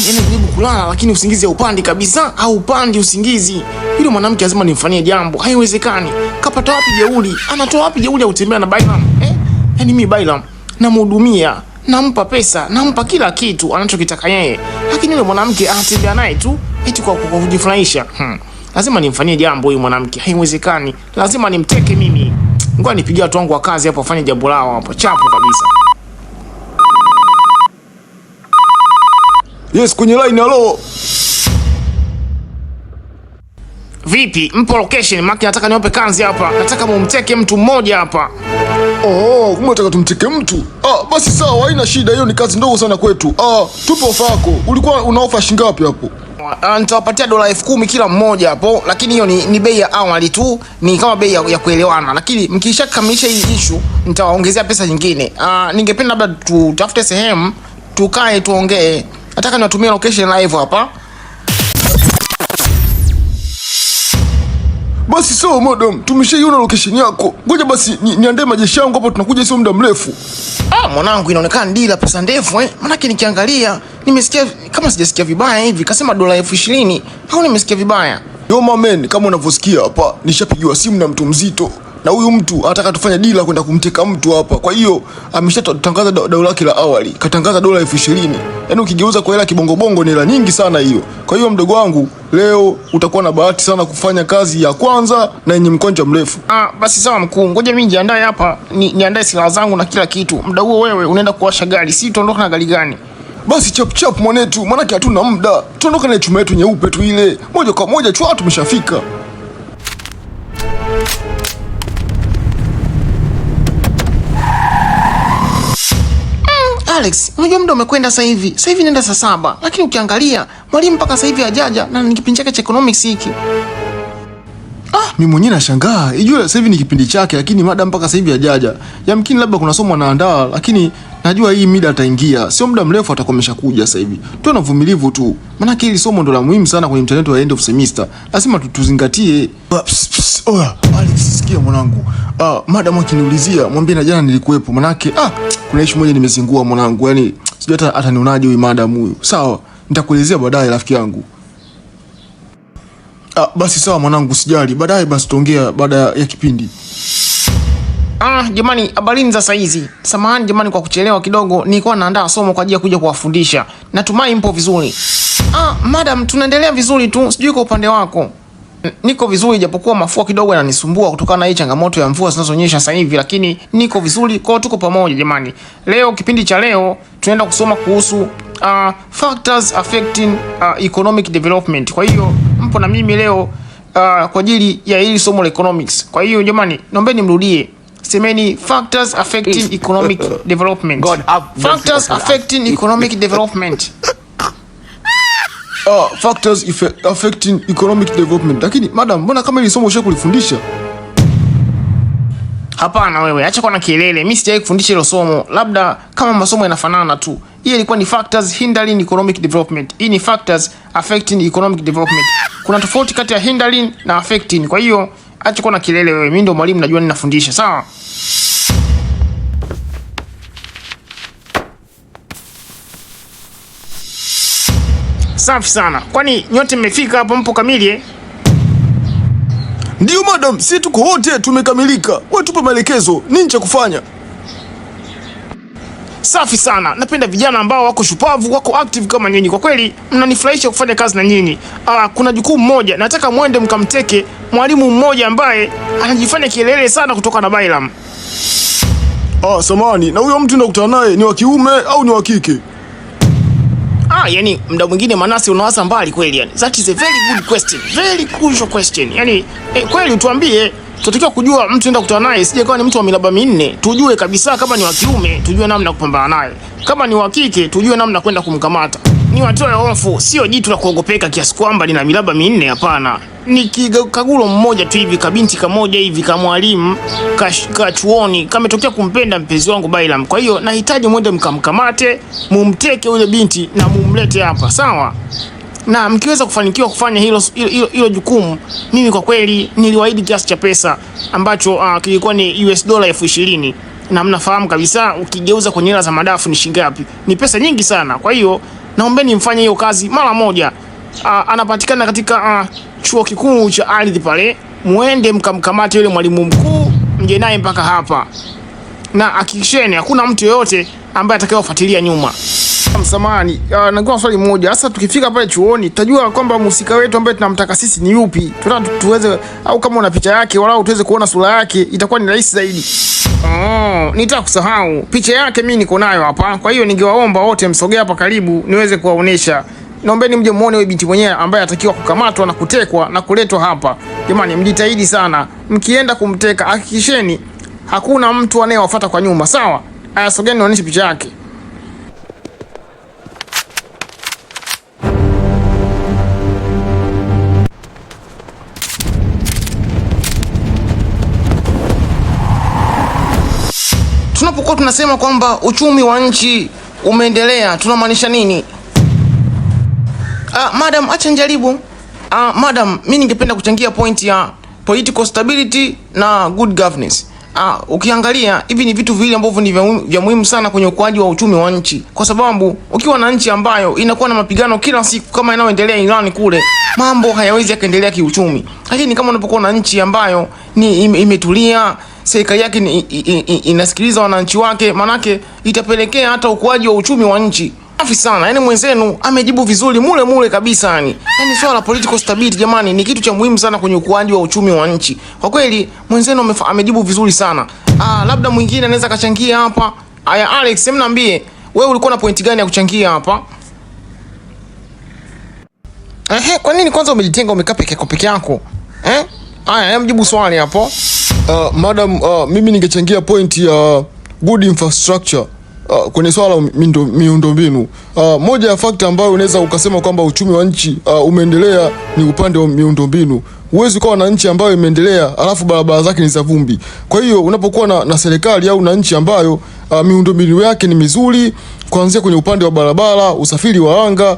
yani kujaribu kulala lakini usingizi haupandi kabisa, haupandi usingizi. Yule mwanamke lazima nimfanyie jambo, haiwezekani. Kapata wapi jeuri? Anatoa wapi jeuri ya kutembea na Bailam? Yani mimi Bailam namhudumia, nampa pesa, nampa kila kitu anachokitaka yeye. Lakini yule mwanamke anatembea naye tu eti kwa kujifurahisha. Lazima nimfanyie jambo huyu mwanamke, haiwezekani. Lazima nimteke mimi. Ngoja nipigie watu wangu wa kazi hapo wafanye jambo lao hapo, chapo kabisa. Yes, kwenye line, halo. Vipi? Mpo location? Maki nataka niwape kazi hapa. Nataka mumteke mtu mmoja hapa. Oh, kumbe nataka tumteke mtu. Basi sawa, haina shida, hiyo ni kazi ndogo sana kwetu. Tupe ofa yako. Ulikuwa una ofa shilingi ngapi hapo? Nitawapatia dola 10,000 kila mmoja hapo, lakini hiyo ni bei ya awali tu, ni kama bei ya kuelewana. Lakini mkishakamilisha hii issue nitawaongezea pesa nyingine. Ningependa labda tutafute sehemu tukae tuongee. Nataka niwatumie location live hapa. Basi sawa madam, tumeshaiona location yako. Ngoja basi niandae majeshi yangu hapo, tunakuja sio muda mrefu. Mwanangu, inaonekana dila pesa ndefu Manake nikiangalia nimesikia kama sijasikia vibaya hivi, kasema dola 20,000 au nimesikia vibaya? Yo mamen, kama unavyosikia hapa, nishapigiwa simu na mtu mzito. Na huyu mtu anataka tufanye deal kwenda kumteka mtu hapa. Kwa hiyo ameshatangaza dola lake la awali. Katangaza dola 20,000. Yaani ukigeuza kwa hela kibongo ni hela nyingi sana hiyo. Kwa hiyo mdogo wangu, leo utakuwa na bahati sana kufanya kazi ya kwanza na yenye mkonja mrefu. Basi sawa mkuu. Ngoja mimi nijiandae hapa, niandae silaha zangu na kila kitu. Muda huo wewe unaenda kuwasha gari. Si tuondoka na gari gani? Basi chap mwanetu, maana hatuna muda. Tuondoka na chuma yetu nyeupe tu ile. Moja kwa moja tumeshafika. Alex, unajua muda umekwenda sasa hivi. Sasa hivi nenda saa 7. Lakini ukiangalia mwalimu mpaka sasa hivi hajaja na ni kipindi chake cha economics hiki. Mimi mwenyewe nashangaa. Ijue sasa hivi ni kipindi chake lakini mada mpaka sasa hivi hajaja. Yamkini labda kuna somo anaandaa, lakini najua hii mida ataingia. Sio muda mrefu atakuwa ameshakuja sasa hivi. Tuwe na uvumilivu tu. Maana hili somo ndo la muhimu sana kwenye mtandao wa end of semester. Lazima tuzingatie. Alex, sikia mwanangu. Madam akiniulizia mwambie na jana nilikuwepo. Manake kuna issue moja nimezingua mwanangu. Yaani sijui hata nionaje huyu madam huyu. Sawa, nitakuelezea baadaye rafiki yangu. Basi sawa mwanangu, sijali. Baadaye basi tuongea baada ya kipindi. Jamani, habarini za saa hizi. Samahani jamani kwa kuchelewa kidogo. Nilikuwa naandaa somo kwa ajili ya kuja kuwafundisha. Natumai mpo vizuri. Madam, tunaendelea vizuri tu. Sijui kwa upande wako. Niko vizuri japokuwa mafua kidogo yananisumbua kutokana na hii changamoto ya mvua zinazonyesha sasa hivi, lakini niko vizuri. Kwa tuko pamoja jamani. Leo kipindi cha leo tunaenda kusoma kuhusu factors affecting economic development. Kwa hiyo mpo na mimi leo kwa ajili ya hili somo la economics. Kwa hiyo jamani, naombeni mrudie. Semeni factors affecting economic development. Factors affecting economic development. Factors affecting economic development. Lakini madam, mbona kama hili somo ushakulifundisha? Hapana wewe, acha kwa na kelele. Mimi sijawahi kufundisha hilo somo. Labda kama masomo yanafanana tu. Hii ilikuwa ni factors hindering economic development. Hii ni factors affecting economic development. Kuna tofauti kati ya hindering na affecting. Kwa hiyo acha kwa na kelele wewe. Mimi ndio mwalimu, najua ninafundisha. Sawa? Safi sana. Kwani nyote mmefika hapo, mpo kamili Ndio madam, sisi tuko wote tumekamilika. Wewe tupe maelekezo, nini cha kufanya? Safi sana. Napenda vijana ambao wako shupavu, wako active kama nyinyi. Kwa kweli mnanifurahisha kufanya kazi na nyinyi. Kuna jukumu moja, nataka muende mkamteke mwalimu mmoja ambaye anajifanya kielele sana kutoka na Bailam. Samani, na huyo mtu nakutana naye ni wa kiume au ni wa kike? Yani muda mwingine Manase unawaza mbali kweli yani. That is a very good question. Very crucial question. Yani kweli utuambie, tunatakiwa kujua mtu enda kukutana naye, sije kama ni mtu wa miraba minne, tujue kabisa kama ni wa kiume, tujue namna kupambana naye. Kama ni wa kike, tujue namna kwenda kumkamata. Ni watoe hofu, sio jitu la kuogopeka kiasi kwamba lina miraba minne, hapana. Ni kagulo mmoja tu hivi, kabinti kamoja hivi, kama mwalimu kachuoni, kametokea kumpenda mpenzi wangu Bailam. Kwa hiyo nahitaji mwende mkamkamate, mumteke yule binti na mumlete hapa, sawa? Na mkiweza kufanikiwa kufanya hilo jukumu, mimi kwa kweli niliwaahidi kiasi cha pesa ambacho kilikuwa ni US dola 20,000. Na mnafahamu kabisa ukigeuza kwenye hela za madafu ni shilingi ngapi? Ni pesa nyingi sana. Kwa hiyo naombeni mfanye hiyo kazi mara moja. Anapatikana katika chuo kikuu cha ardhi pale. Muende mkamkamate yule mwalimu mkuu, mje naye mpaka hapa, na hakikisheni hakuna mtu yeyote ambaye atakayefuatilia nyuma. Msamani, nakuwa swali moja. Sasa tukifika pale chuoni tutajua kwamba mhusika wetu ambaye tunamtaka sisi ni yupi. Tunataka tuweze, au kama una picha yake walau tuweze kuona sura yake, itakuwa ni rahisi zaidi. Nitaka kusahau picha yake mimi niko nayo hapa. Kwa hiyo ningewaomba wote msogee hapa karibu niweze kuwaonesha. Naombeni mje muone huyo binti mwenyewe ambaye atakiwa kukamatwa na kutekwa na kuletwa hapa. Jamani, mjitahidi sana. Mkienda kumteka hakikisheni hakuna mtu anayewafuata kwa nyuma, sawa? Aya, sogeni nionyeshe picha yake. Tunapokuwa tunasema kwamba uchumi wa nchi umeendelea, tunamaanisha nini? Madam, acha njaribu. Madam, mimi ningependa kuchangia point ya political stability na good governance. Ukiangalia hivi ni vitu viwili ambavyo ni vya muhimu sana kwenye ukuaji wa uchumi wa nchi, kwa sababu ukiwa na nchi ambayo inakuwa na mapigano kila siku kama inayoendelea Iran kule, mambo hayawezi yakaendelea kiuchumi. Lakini kama unapokuwa na nchi ambayo ni imetulia, serikali yake inasikiliza wananchi wake, manake itapelekea hata ukuaji wa uchumi wa nchi. Safi sana. Yaani mwenzenu amejibu vizuri mule kabisa yani. Yaani swala la political stability jamani ni kitu cha muhimu sana kwenye ukuaji wa uchumi wa nchi. Kwa kweli mwenzenu amejibu vizuri sana. Labda mwingine anaweza kachangia hapa. Aya Alex, hebu niambie wewe ulikuwa na point gani ya kuchangia hapa? Kwa nini kwanza umejitenga umekaa peke yako? Aya, mjibu swali hapo. Madam, mimi ningechangia point ya good infrastructure. Kwenye swala miundombinu, moja ya fakta ambayo unaweza ukasema kwamba uchumi wa nchi umeendelea ni upande wa miundombinu. Huwezi kuwa na nchi ambayo imeendelea alafu barabara zake ni za vumbi. Kwa hiyo unapokuwa na serikali au na nchi ambayo miundombinu yake ni mizuri, kuanzia kwenye upande wa barabara, usafiri wa anga,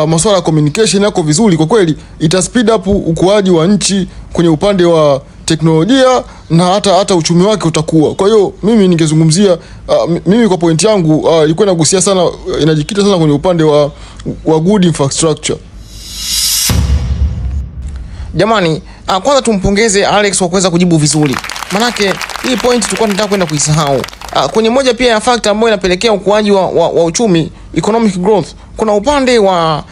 masuala ya communication yako vizuri, kwa kweli ita speed up ukuaji wa nchi kwenye upande wa teknolojia na hata uchumi wake utakuwa. Kwa hiyo mimi ningezungumzia mimi kwa point yangu ilikuwa inagusia sana, inajikita sana kwenye upande wa good infrastructure. Jamani, kwanza tumpongeze Alex kwa kuweza kujibu vizuri. Manake hii point tulikuwa tunataka kwenda kuisahau. Kwenye moja pia ya factor ambayo inapelekea ukuaji wa uchumi, economic growth, kuna upande wa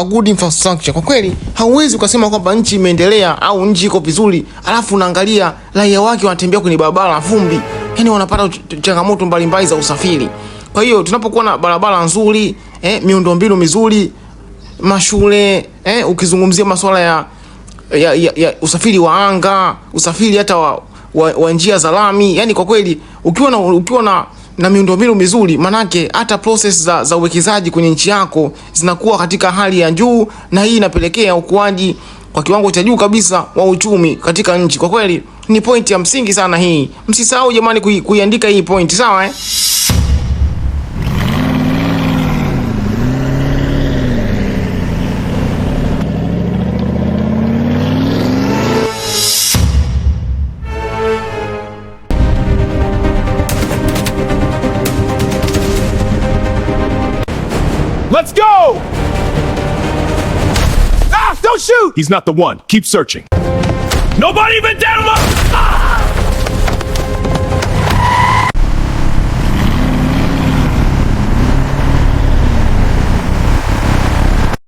good infrastructure. Kwa kweli hauwezi ukasema kwamba nchi imeendelea au nchi iko vizuri alafu unaangalia raia wake wanatembea kwenye barabara vumbi. Yaani wanapata changamoto mbalimbali za usafiri. Kwa hiyo tunapokuwa na barabara nzuri, miundombinu mizuri, mashule, ukizungumzia masuala ya usafiri wa anga, usafiri hata wa njia za lami, yani kwa kweli ukiwa na miundombinu mizuri, manake hata process za uwekezaji kwenye nchi yako zinakuwa katika hali ya juu, na hii inapelekea ukuaji kwa kiwango cha juu kabisa wa uchumi katika nchi. Kwa kweli ni point ya msingi sana hii. Msisahau jamani kuiandika hii point, sawa Let's go! Don't shoot! He's not the one. Keep searching. Nobody even down him!